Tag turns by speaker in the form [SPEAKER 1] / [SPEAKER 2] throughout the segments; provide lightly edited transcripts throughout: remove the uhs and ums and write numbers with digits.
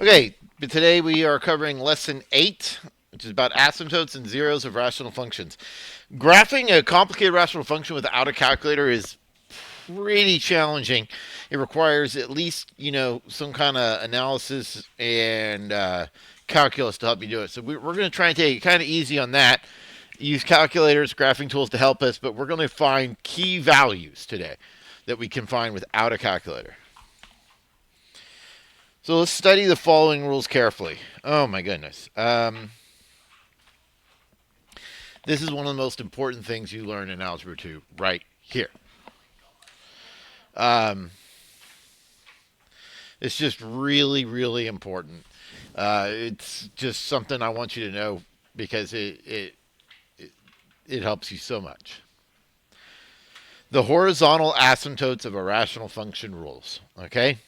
[SPEAKER 1] Okay, but today we are covering lesson 8, which is about asymptotes and zeros of rational functions. Graphing a complicated rational function without a calculator is pretty challenging. It requires at least, some kind of analysis and calculus to help you do it. So we're going to try and take it kind of easy on that. Use calculators, graphing tools to help us, but we're going to find key values today that we can find without a calculator. So let's study the following rules carefully. Oh my goodness. This is one of the most important things you learn in Algebra 2 right here. It's just really, really important. It's just something I want you to know because it helps you so much. The horizontal asymptotes of a rational function rules. Okay?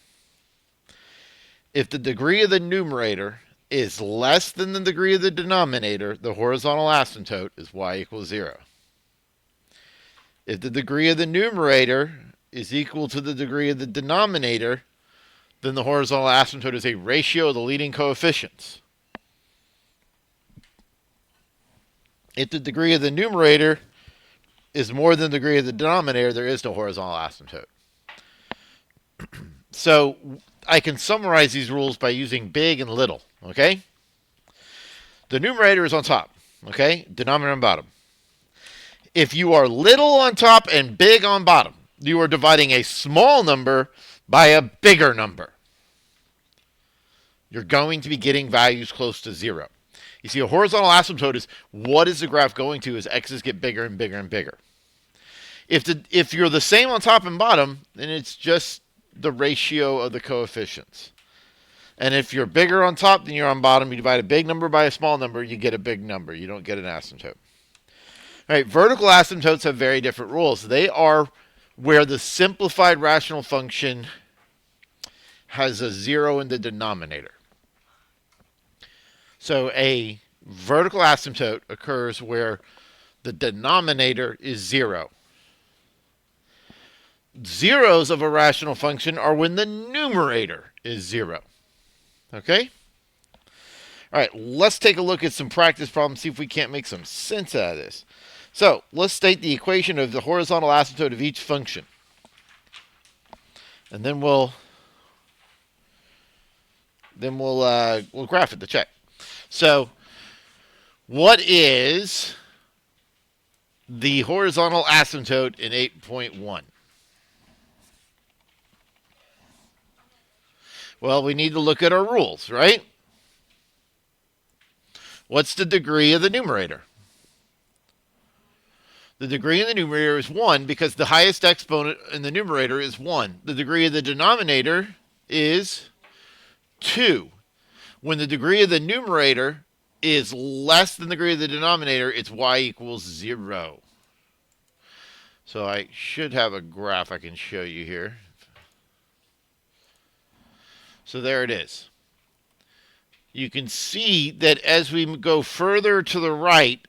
[SPEAKER 1] If the degree of the numerator is less than the degree of the denominator, the horizontal asymptote is y equals 0. If the degree of the numerator is equal to the degree of the denominator, then the horizontal asymptote is a ratio of the leading coefficients. If the degree of the numerator is more than the degree of the denominator, there is no horizontal asymptote. So I can summarize these rules by using big and little, okay? The numerator is on top, okay? Denominator on bottom. If you are little on top and big on bottom, you are dividing a small number by a bigger number. You're going to be getting values close to 0. You see, a horizontal asymptote is what is the graph going to as x's get bigger and bigger and bigger. If you're the same on top and bottom, then it's just the ratio of the coefficients. And if you're bigger on top than you're on bottom, you divide a big number by a small number, you get a big number. You don't get an asymptote. All right, vertical asymptotes have very different rules. They are where the simplified rational function has a 0 in the denominator. So a vertical asymptote occurs where the denominator is 0. Zeros of a rational function are when the numerator is 0. Okay? All right, let's take a look at some practice problems, see if we can't make some sense out of this. So let's state the equation of the horizontal asymptote of each function. And then we'll graph it to check. So what is the horizontal asymptote in 8.1? Well, we need to look at our rules, right? What's the degree of the numerator? The degree of the numerator is 1 because the highest exponent in the numerator is 1. The degree of the denominator is 2. When the degree of the numerator is less than the degree of the denominator, it's y equals 0. So I should have a graph I can show you here. So there it is. You can see that as we go further to the right,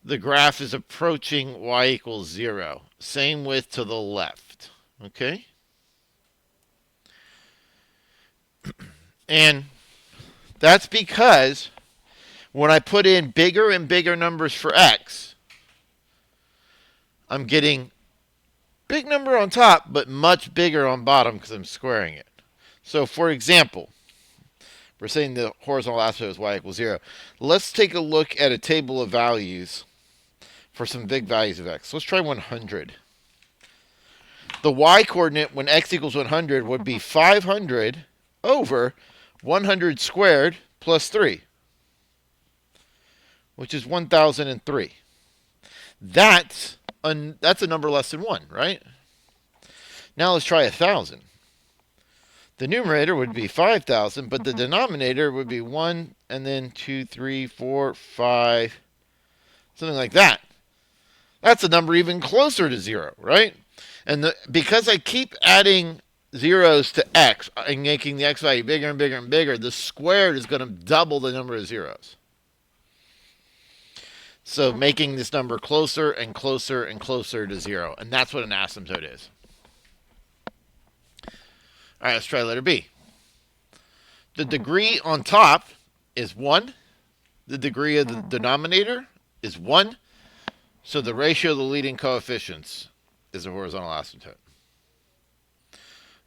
[SPEAKER 1] the graph is approaching y equals 0. Same with to the left. Okay? And that's because when I put in bigger and bigger numbers for x, I'm getting big number on top, but much bigger on bottom because I'm squaring it. So for example, we're saying the horizontal asymptote is y equals 0. Let's take a look at a table of values for some big values of x. Let's try 100. The y-coordinate when x equals 100 would be 500 over 100 squared plus 3, which is 1003. That's a number less than 1, right? Now let's try 1,000. The numerator would be 5,000, but the denominator would be 1, and then 2, 3, 4, 5, something like that. That's a number even closer to 0, right? And because I keep adding zeros to x and making the x value bigger and bigger and bigger, the squared is going to double the number of zeros. So making this number closer and closer and closer to 0. And that's what an asymptote is. All right, let's try letter B. The degree on top is 1. The degree of the denominator is 1. So the ratio of the leading coefficients is a horizontal asymptote.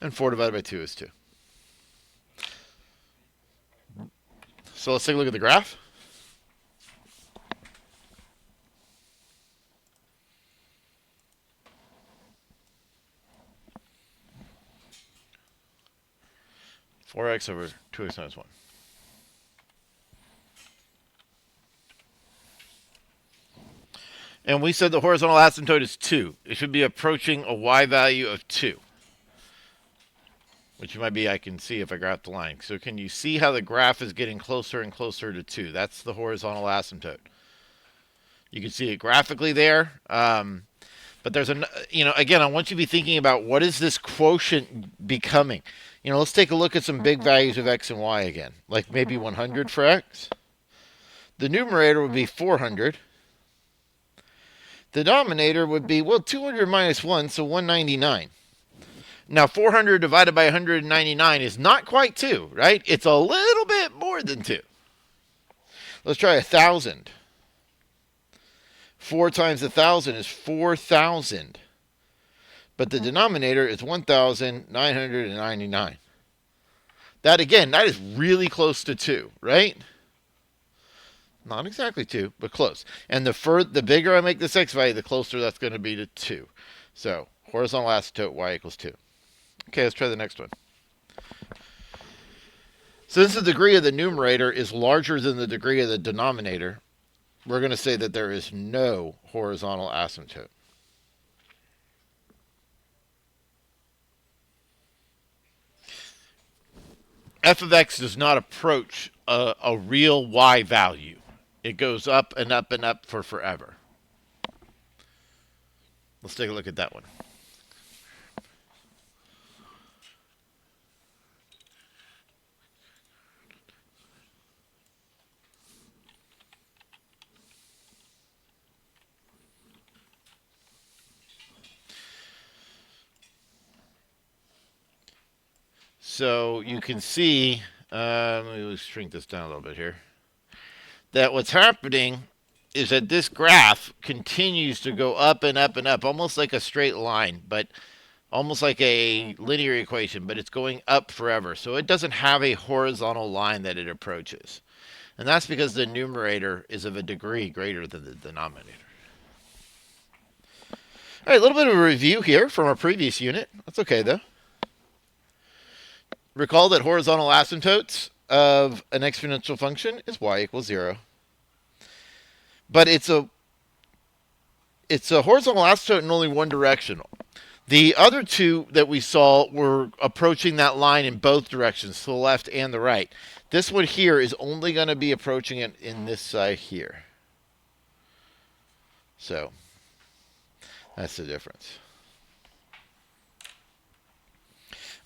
[SPEAKER 1] And 4 divided by 2 is 2. So let's take a look at the graph. Four x over 2x minus 1. And we said the horizontal asymptote is 2. It should be approaching a y value of 2. Which might be, I can see if I graph the line. So can you see how the graph is getting closer and closer to 2? That's the horizontal asymptote. You can see it graphically there. But there's again, I want you to be thinking about what is this quotient becoming? Let's take a look at some big values of x and y again. Like maybe 100 for x. The numerator would be 400. The denominator would be, 200 minus 1, so 199. Now, 400 divided by 199 is not quite 2, right? It's a little bit more than 2. Let's try 1,000. 4 times 1,000 is 4,000. But the denominator is 1,999. That, again, that is really close to 2, right? Not exactly 2, but close. And the bigger I make this x value, the closer that's going to be to 2. So, horizontal asymptote, y equals 2. Okay, let's try the next one. Since the degree of the numerator is larger than the degree of the denominator, we're going to say that there is no horizontal asymptote. F of x does not approach a real y value. It goes up and up and up for forever. Let's take a look at that one. So you can see, let me shrink this down a little bit here, that what's happening is that this graph continues to go up and up and up, almost like a straight line, but almost like a linear equation, but it's going up forever. So it doesn't have a horizontal line that it approaches. And that's because the numerator is of a degree greater than the denominator. All right, a little bit of a review here from our previous unit. That's okay, though. Recall that horizontal asymptotes of an exponential function is y equals 0. But it's a horizontal asymptote in only one direction. The other two that we saw were approaching that line in both directions, to the left and the right. This one here is only going to be approaching it in this side here. So that's the difference.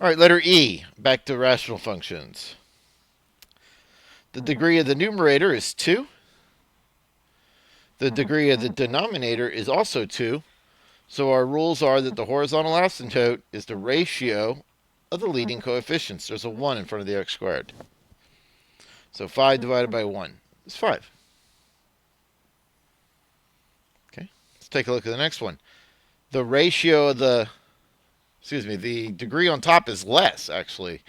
[SPEAKER 1] All right, letter E, back to rational functions. The degree of the numerator is 2. The degree of the denominator is also 2. So our rules are that the horizontal asymptote is the ratio of the leading coefficients. There's a 1 in front of the x squared. So 5 divided by 1 is 5. Okay, let's take a look at the next one. The ratio of the degree on top is less, actually.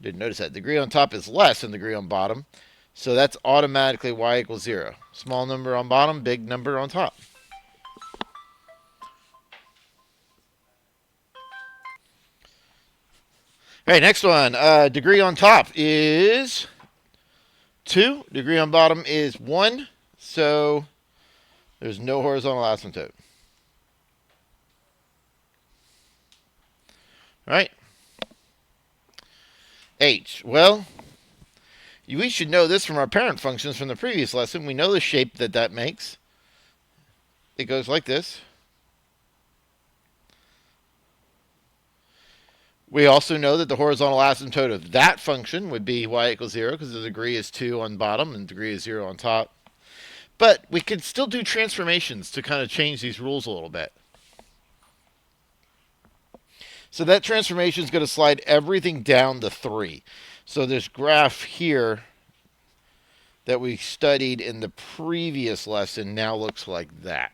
[SPEAKER 1] Didn't notice that. Degree on top is less than degree on bottom. So that's automatically y equals 0. Small number on bottom, big number on top. All right, next one. Degree on top is 2. Degree on bottom is 1. So there's no horizontal asymptote. All right. H. Well, we should know this from our parent functions from the previous lesson. We know the shape that makes. It goes like this. We also know that the horizontal asymptote of that function would be y equals 0 because the degree is 2 on bottom and the degree is 0 on top. But we could still do transformations to kind of change these rules a little bit. So that transformation is going to slide everything down to 3. So this graph here that we studied in the previous lesson now looks like that.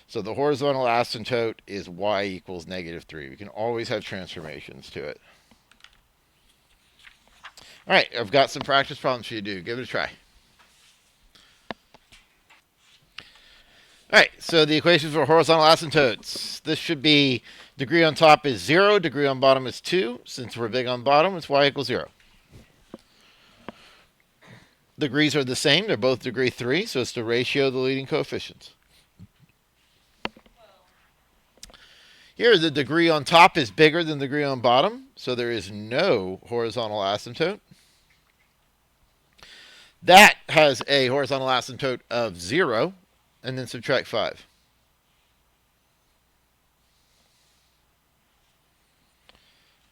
[SPEAKER 1] So the horizontal asymptote is y equals -3. We can always have transformations to it. All right, I've got some practice problems for you to do. Give it a try. All right, so the equations for horizontal asymptotes. This should be degree on top is 0, degree on bottom is 2. Since we're big on bottom, it's y equals 0. Degrees are the same. They're both degree 3, so it's the ratio of the leading coefficients. Here, the degree on top is bigger than the degree on bottom, so there is no horizontal asymptote. That has a horizontal asymptote of 0, and then subtract 5.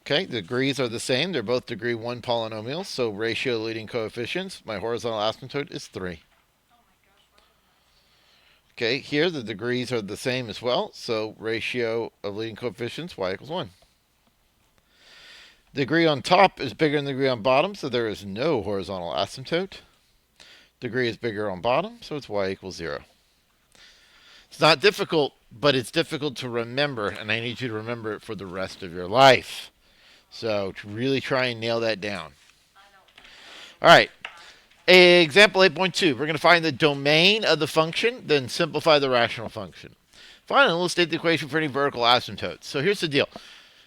[SPEAKER 1] Okay, the degrees are the same. They're both degree 1 polynomials, so ratio of leading coefficients. My horizontal asymptote is 3. Okay, here the degrees are the same as well, so ratio of leading coefficients, y equals 1. The degree on top is bigger than the degree on bottom, so there is no horizontal asymptote. Degree is bigger on bottom, so it's y equals 0. It's not difficult, but it's difficult to remember, and I need you to remember it for the rest of your life. So to really try and nail that down. All right. Example 8.2. We're going to find the domain of the function, then simplify the rational function. Finally, we'll state the equation for any vertical asymptotes. So here's the deal.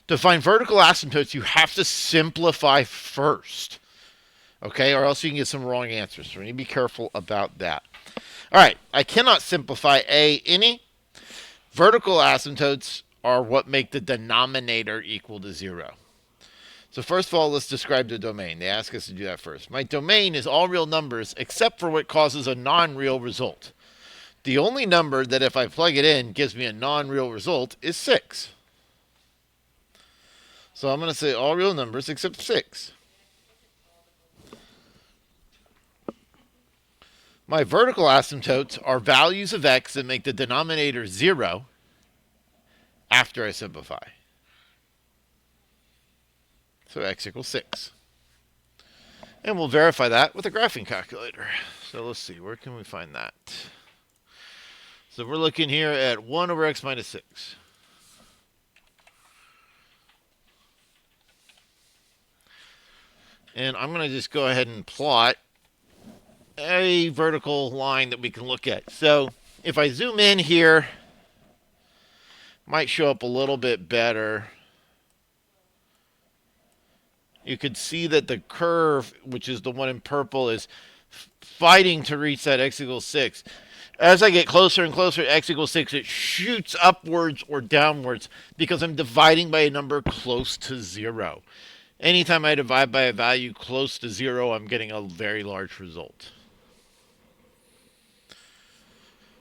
[SPEAKER 1] To find vertical asymptotes, you have to simplify first. Okay, or else you can get some wrong answers. So we need to be careful about that. All right, I cannot simplify any. Vertical asymptotes are what make the denominator equal to 0. So first of all, let's describe the domain. They ask us to do that first. My domain is all real numbers except for what causes a non-real result. The only number that if I plug it in gives me a non-real result is 6. So I'm going to say all real numbers except 6. My vertical asymptotes are values of x that make the denominator 0 after I simplify. So x equals 6. And we'll verify that with a graphing calculator. So let's see, where can we find that? So we're looking here at 1 over x minus 6. And I'm going to just go ahead and plot a vertical line that we can look at. So if I zoom in here, might show up a little bit better. You could see that the curve, which is the one in purple, is fighting to reach that x equals 6. As I get closer and closer to x equals 6, it shoots upwards or downwards because I'm dividing by a number close to 0. Anytime I divide by a value close to 0, I'm getting a very large result.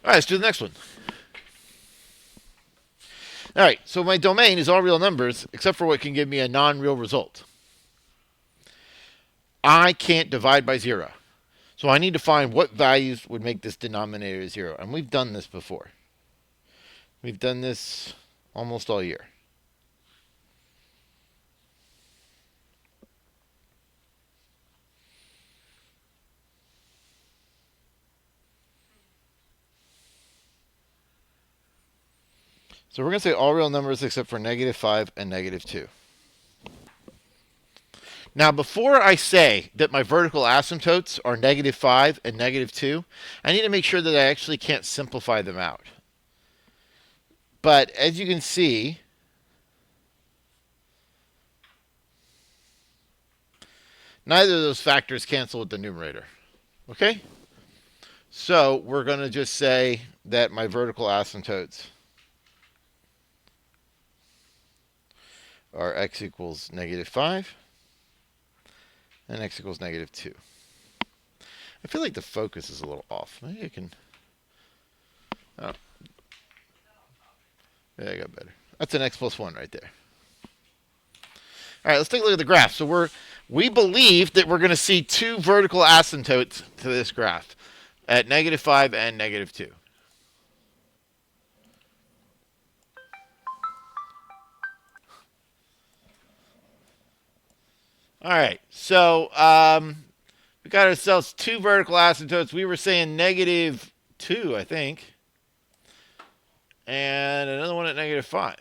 [SPEAKER 1] All right, let's do the next one. All right, so my domain is all real numbers except for what can give me a non-real result. I can't divide by 0. So I need to find what values would make this denominator 0. And we've done this before. We've done this almost all year. So we're going to say all real numbers except for -5 and -2. Now, before I say that my vertical asymptotes are -5 and -2, I need to make sure that I actually can't simplify them out. But as you can see, neither of those factors cancel with the numerator. Okay? So we're going to just say that my vertical asymptotes are x equals -5 and x equals -2. I feel like the focus is a little off. Maybe I can... Oh. Yeah, I got better. That's an x plus 1 right there. All right, let's take a look at the graph. So we believe that we're going to see two vertical asymptotes to this graph at -5 and -2. All right. So we got ourselves two vertical asymptotes. We were saying -2, I think, and another one at -5.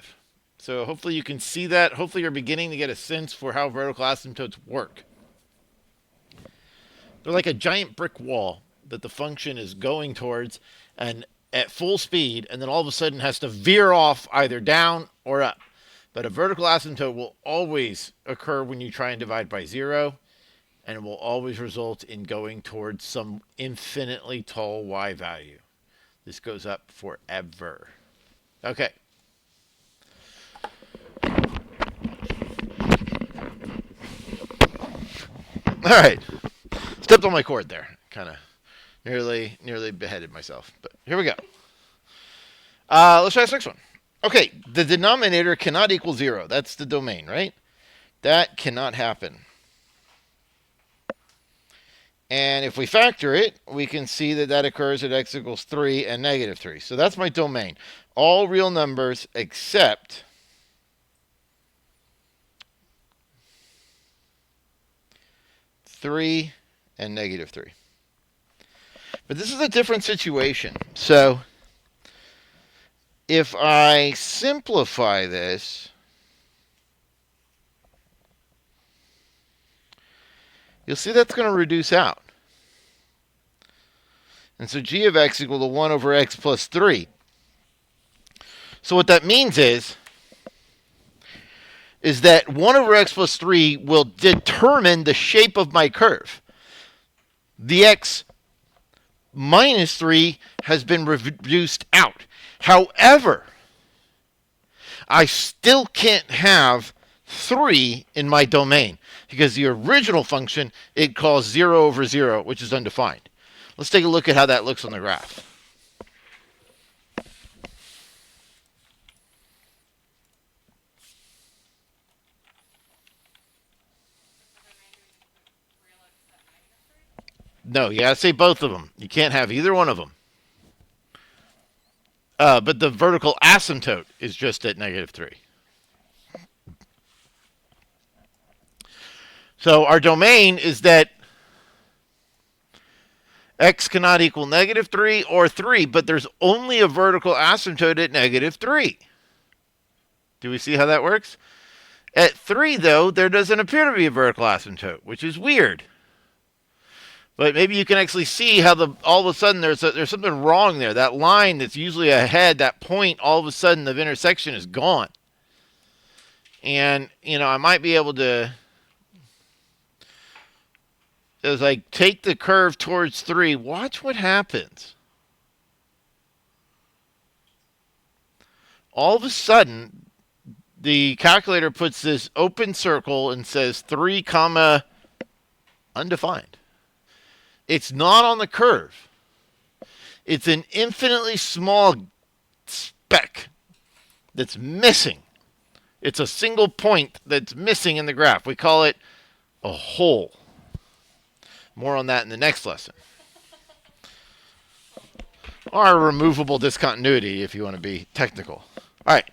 [SPEAKER 1] So hopefully you can see that. Hopefully you're beginning to get a sense for how vertical asymptotes work. They're like a giant brick wall that the function is going towards and at full speed, and then all of a sudden has to veer off either down or up. But a vertical asymptote will always occur when you try and divide by 0, and it will always result in going towards some infinitely tall y value. This goes up forever. Okay. All right. Stepped on my cord there. Kind of nearly beheaded myself. But here we go. Let's try this next one. Okay, the denominator cannot equal 0. That's the domain, right? That cannot happen. And if we factor it, we can see that that occurs at x equals 3 and -3. So that's my domain. All real numbers except -3 and -3. But this is a different situation. So if I simplify this, you'll see that's going to reduce out. And so g of x equal to 1 over x plus 3. So what that means is that 1 over x plus 3 will determine the shape of my curve. The x minus 3 has been reduced out. However, I still can't have 3 in my domain because the original function, it calls 0 over 0, which is undefined. Let's take a look at how that looks on the graph. No, you gotta say both of them. You can't have either one of them. But the vertical asymptote is just at -3. So our domain is that x cannot equal -3 or 3, but there's only a vertical asymptote at -3. Do we see how that works? At 3, though, there doesn't appear to be a vertical asymptote, which is weird. But maybe you can actually see how all of a sudden there's something wrong there. That line that's usually ahead, that point, all of a sudden the intersection is gone. And, I might be able to, as I take the curve towards 3, watch what happens. All of a sudden, the calculator puts this open circle and says 3 comma undefined. It's not on the curve. It's an infinitely small speck that's missing. It's a single point that's missing in the graph. We call it a hole. More on that in the next lesson. Or removable discontinuity, if you want to be technical. All right.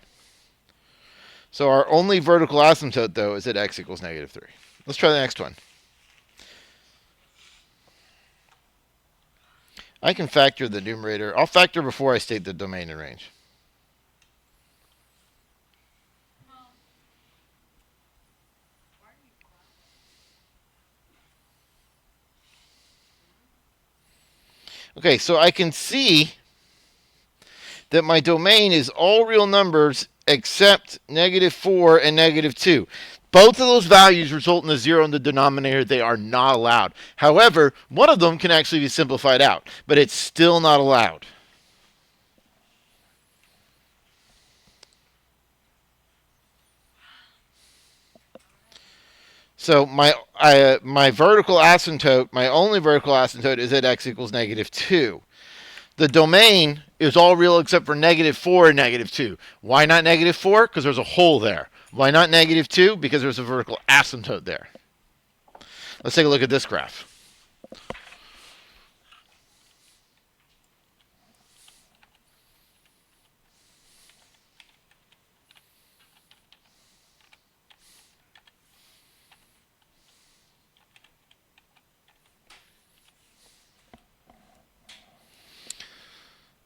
[SPEAKER 1] So our only vertical asymptote, though, is at x equals -3. Let's try the next one. I can factor the numerator. I'll factor before I state the domain and range. Okay, so I can see that my domain is all real numbers except -4 and -2. Both of those values result in a 0 in the denominator. They are not allowed. However, one of them can actually be simplified out, but it's still not allowed. So my vertical asymptote, my only vertical asymptote is at x equals -2. The domain is all real except for -4 and -2. Why not -4? Because there's a hole there. Why not -2? Because there's a vertical asymptote there. Let's take a look at this graph.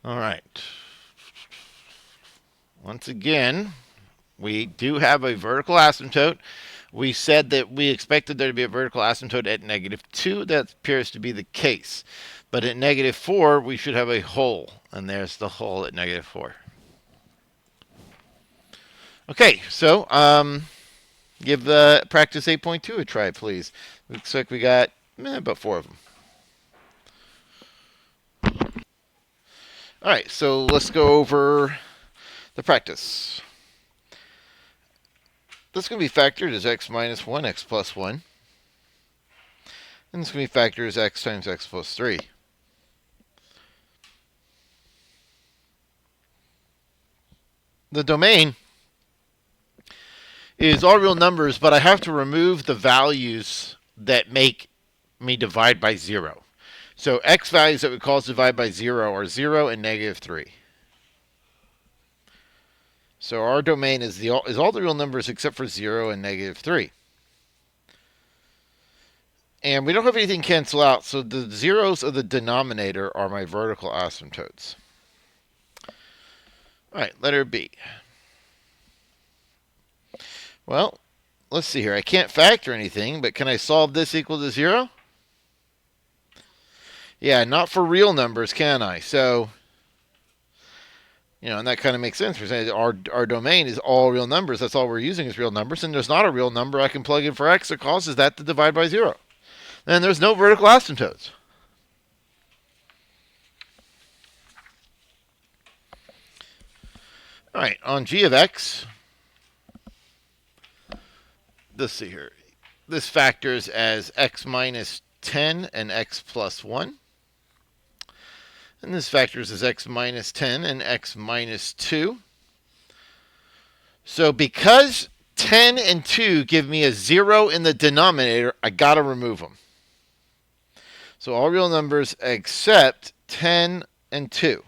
[SPEAKER 1] All right. Once again, we do have a vertical asymptote. We said that we expected there to be a vertical asymptote at -2. That appears to be the case. But at -4, we should have a hole. And there's the hole at -4. Okay, so give practice 8.2 a try, please. Looks like we got about 4 of them. All right, so let's go over the practice. This is going to be factored as x minus 1, x plus 1. And this is going to be factored as x times x plus 3. The domain is all real numbers, but I have to remove the values that make me divide by 0. So x values that would cause divide by 0 are 0 and -3. So our domain is all the real numbers except for 0 and -3. And we don't have anything cancel out, so the zeros of the denominator are my vertical asymptotes. All right, letter B. Well, let's see here. I can't factor anything, but can I solve this equal to 0? Yeah, not for real numbers, can I? So, and that kind of makes sense. We're saying our domain is all real numbers. That's all we're using is real numbers. And there's not a real number I can plug in for x that causes that to divide by 0. Then there's no vertical asymptotes. All right, on g of x, let's see here. This factors as x minus 10 and x plus 1. And this factors as x minus 10 and x minus 2. So because 10 and 2 give me a 0 in the denominator, I got to remove them. So all real numbers except 10 and 2.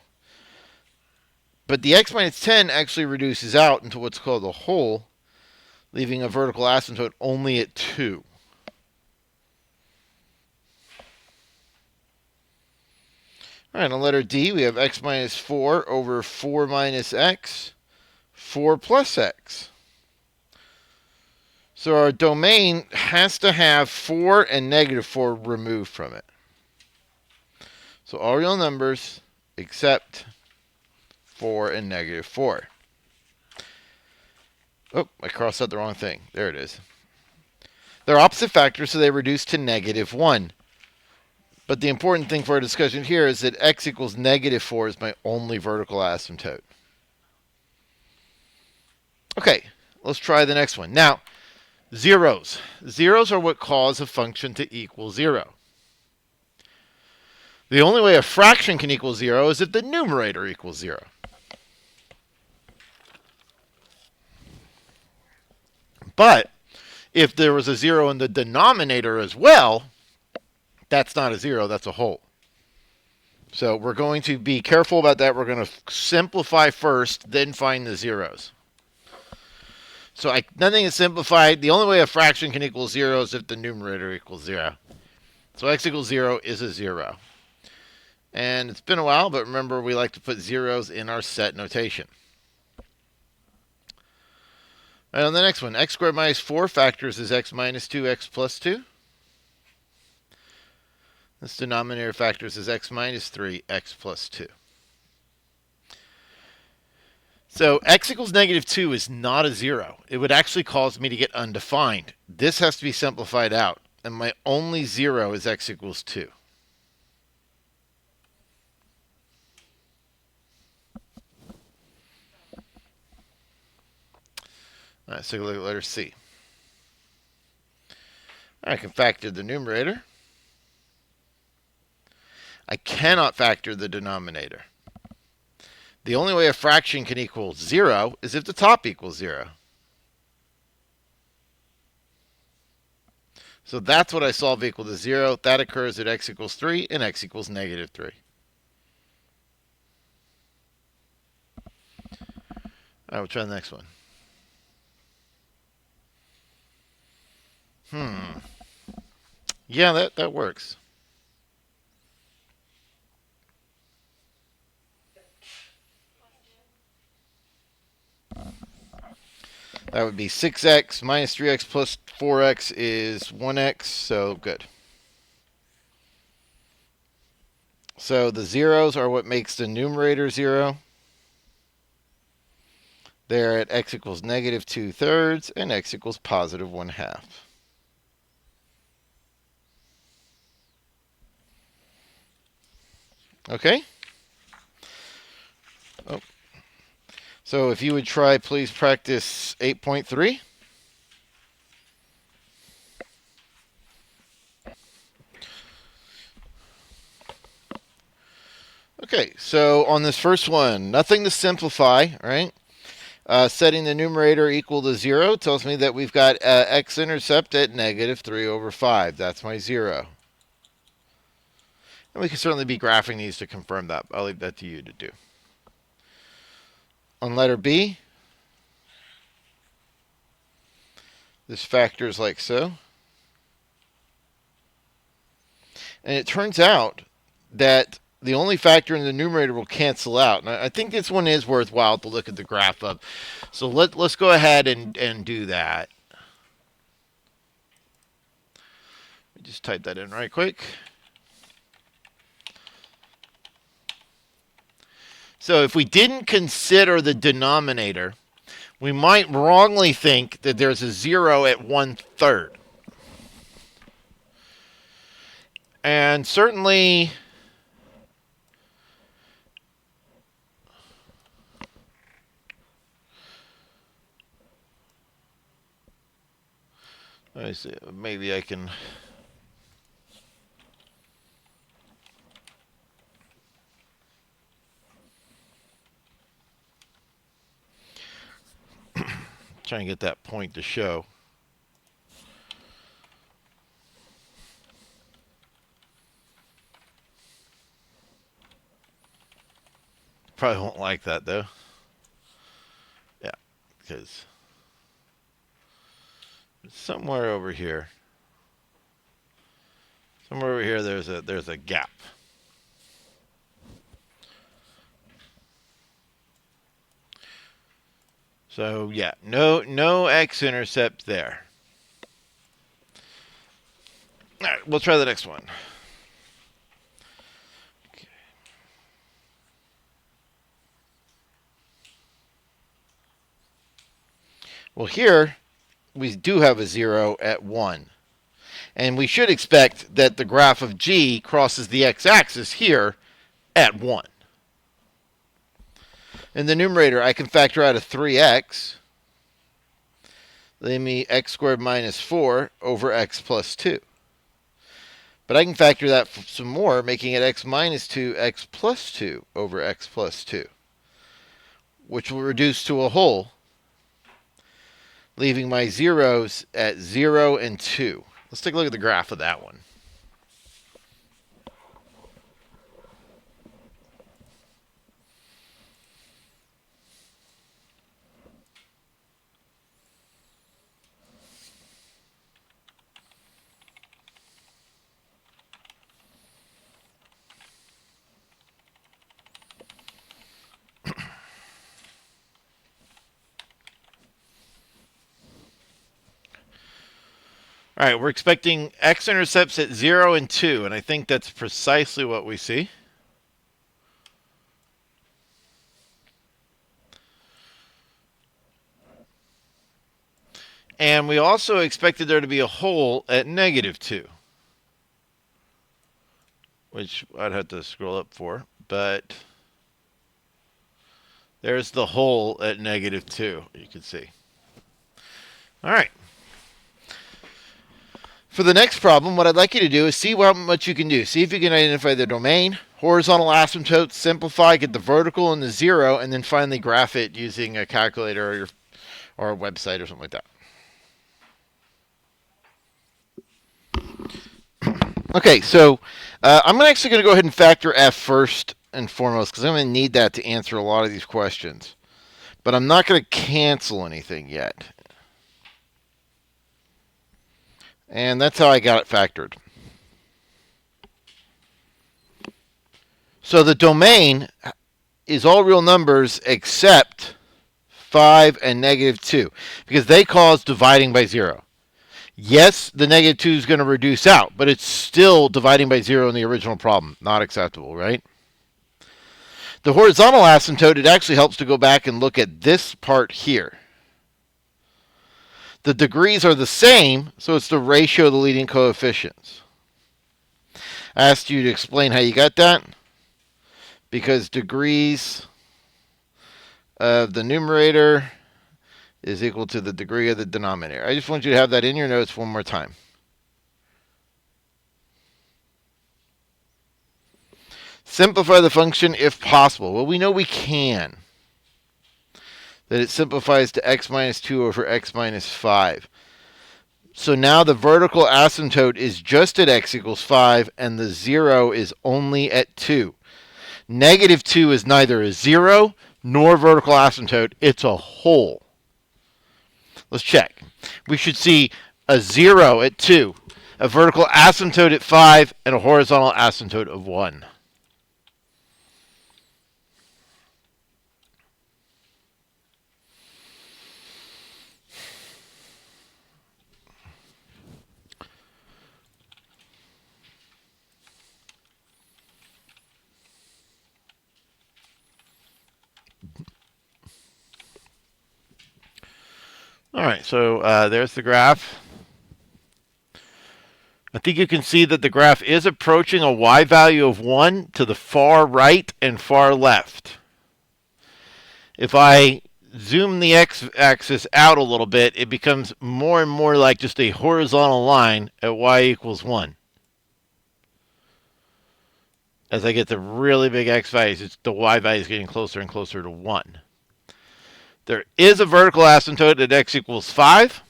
[SPEAKER 1] But the x minus 10 actually reduces out into what's called a hole, leaving a vertical asymptote only at 2. All right, on letter D, we have x minus 4 over 4 minus x, 4 plus x. So our domain has to have 4 and -4 removed from it. So all real numbers except 4 and -4. Oh, I crossed out the wrong thing. There it is. They're opposite factors, so they reduce to -1. But the important thing for our discussion here is that x equals -4 is my only vertical asymptote. Okay, let's try the next one. Now, zeros. Zeros are what cause a function to equal 0. The only way a fraction can equal 0 is if the numerator equals 0. But if there was a 0 in the denominator as well, that's not a 0, that's a whole. So we're going to be careful about that. We're going to simplify first, then find the zeros. So nothing is simplified. The only way a fraction can equal 0 is if the numerator equals 0. So x equals 0 is a 0. And it's been a while, but remember we like to put zeros in our set notation. All right, on the next one, x squared minus 4 factors is x minus 2x plus 2. This denominator factors is x minus 3, x plus 2. So x equals -2 is not a 0. It would actually cause me to get undefined. This has to be simplified out. And my only 0 is x equals 2. All right, let's take a look at letter C. I can factor the numerator. I cannot factor the denominator. The only way a fraction can equal 0 is if the top equals 0. So that's what I solve equal to 0. That occurs at x equals 3 and x equals -3. All right, we'll try the next one. Yeah, that works. That would be 6x minus 3x plus 4x is 1x, so good. So the zeros are what makes the numerator 0. They're at x equals negative 2/3 and x equals positive 1/2. Okay? Oh. So if you would try, please practice 8.3. Okay, so on this first one, nothing to simplify, right? Setting the numerator equal to 0 tells me that we've got x-intercept at negative 3/5. That's my 0. And we can certainly be graphing these to confirm that. I'll leave that to you to do. On letter B, this factors like so. And it turns out that the only factor in the numerator will cancel out. And I think this one is worthwhile to look at the graph of. So let's go ahead and do that. Just type that in right quick. So if we didn't consider the denominator, we might wrongly think that there's a 0 at 1/3. And certainly, let me see, maybe I can. Try and get that point to show. Probably won't like that though. Yeah, because somewhere over here, there's a gap. So yeah, no x-intercept there. All right, we'll try the next one. Okay. Well, here we do have a 0 at 1. And we should expect that the graph of g crosses the x-axis here at 1. In the numerator, I can factor out a 3x, leaving me x squared minus 4 over x plus 2. But I can factor that some more, making it x minus 2, x plus 2 over x plus 2, which will reduce to a whole, leaving my zeros at 0 and 2. Let's take a look at the graph of that one. All right, we're expecting x-intercepts at 0 and 2, and I think that's precisely what we see. And we also expected there to be a hole at negative 2, which I'd have to scroll up for, but there's the hole at negative 2, you can see. All right. For the next problem, what I'd like you to do is see how much you can do. See if you can identify the domain, horizontal asymptotes, simplify, get the vertical and the 0, and then finally graph it using a calculator or a website or something like that. Okay, so I'm actually going to go ahead and factor f first and foremost because I'm going to need that to answer a lot of these questions. But I'm not going to cancel anything yet. And that's how I got it factored. So the domain is all real numbers except 5 and negative 2 because they cause dividing by 0. Yes, the negative 2 is going to reduce out, but it's still dividing by 0 in the original problem. Not acceptable, right? The horizontal asymptote, it actually helps to go back and look at this part here. The degrees are the same, so it's the ratio of the leading coefficients. I asked you to explain how you got that. Because degrees of the numerator is equal to the degree of the denominator. I just want you to have that in your notes one more time. Simplify the function if possible. Well, we know we can. That it simplifies to x minus 2 over x minus 5. So now the vertical asymptote is just at x equals 5, and the 0 is only at 2. Negative 2 is neither a 0 nor vertical asymptote. It's a hole. Let's check. We should see a 0 at 2, a vertical asymptote at 5, and a horizontal asymptote of 1. All right, so there's the graph. I think you can see that the graph is approaching a y value of 1 to the far right and far left. If I zoom the x-axis out a little bit, it becomes more and more like just a horizontal line at y equals 1. As I get the really big x values, the y value is getting closer and closer to 1. There is a vertical asymptote at x equals 5.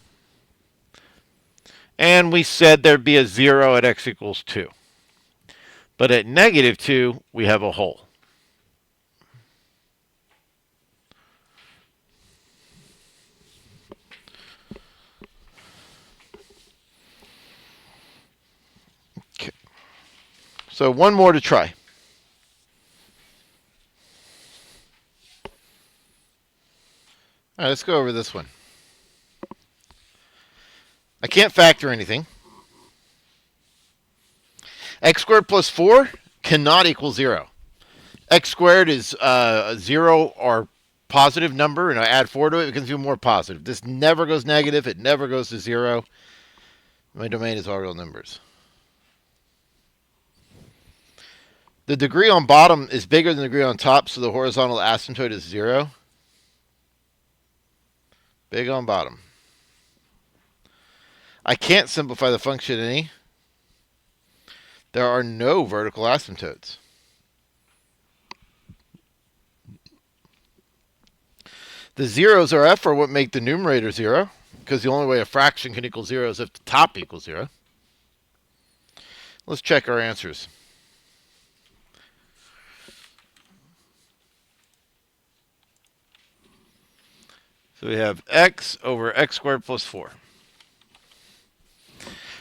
[SPEAKER 1] And we said there'd be a 0 at x equals 2. But at negative 2, we have a hole. Okay. So one more to try. All right, let's go over this one. I can't factor anything. X squared plus 4 cannot equal 0. X squared is a 0 or positive number, and I add 4 to it, it becomes even more positive. This never goes negative. It never goes to 0. My domain is all real numbers. The degree on bottom is bigger than the degree on top, so the horizontal asymptote is 0. Big on bottom. I can't simplify the function any. There are no vertical asymptotes. The zeros are f are what make the numerator 0, because the only way a fraction can equal 0 is if the top equals 0. Let's check our answers. So we have x over x squared plus 4.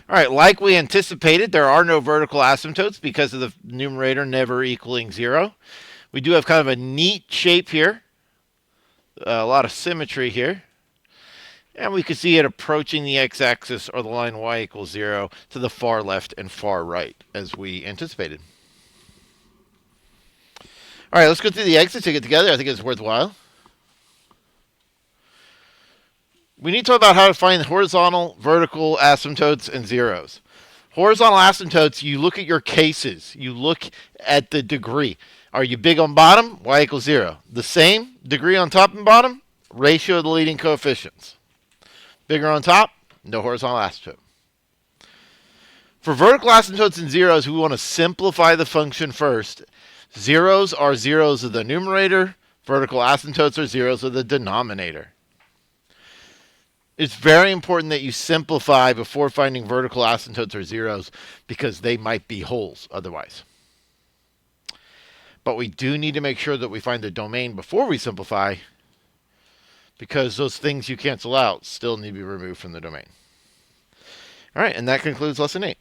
[SPEAKER 1] All right, like we anticipated, there are no vertical asymptotes because of the numerator never equaling 0. We do have kind of a neat shape here. A lot of symmetry here. And we can see it approaching the x-axis or the line y equals 0 to the far left and far right, as we anticipated. All right, let's go through the exits to get together. I think it's worthwhile. We need to talk about how to find horizontal, vertical asymptotes, and zeros. Horizontal asymptotes, you look at your cases. You look at the degree. Are you big on bottom? Y equals 0. The same degree on top and bottom? Ratio of the leading coefficients. Bigger on top? No horizontal asymptote. For vertical asymptotes and zeros, we want to simplify the function first. Zeros are zeros of the numerator. Vertical asymptotes are zeros of the denominator. It's very important that you simplify before finding vertical asymptotes or zeros because they might be holes otherwise. But we do need to make sure that we find the domain before we simplify because those things you cancel out still need to be removed from the domain. All right, and that concludes Lesson 8.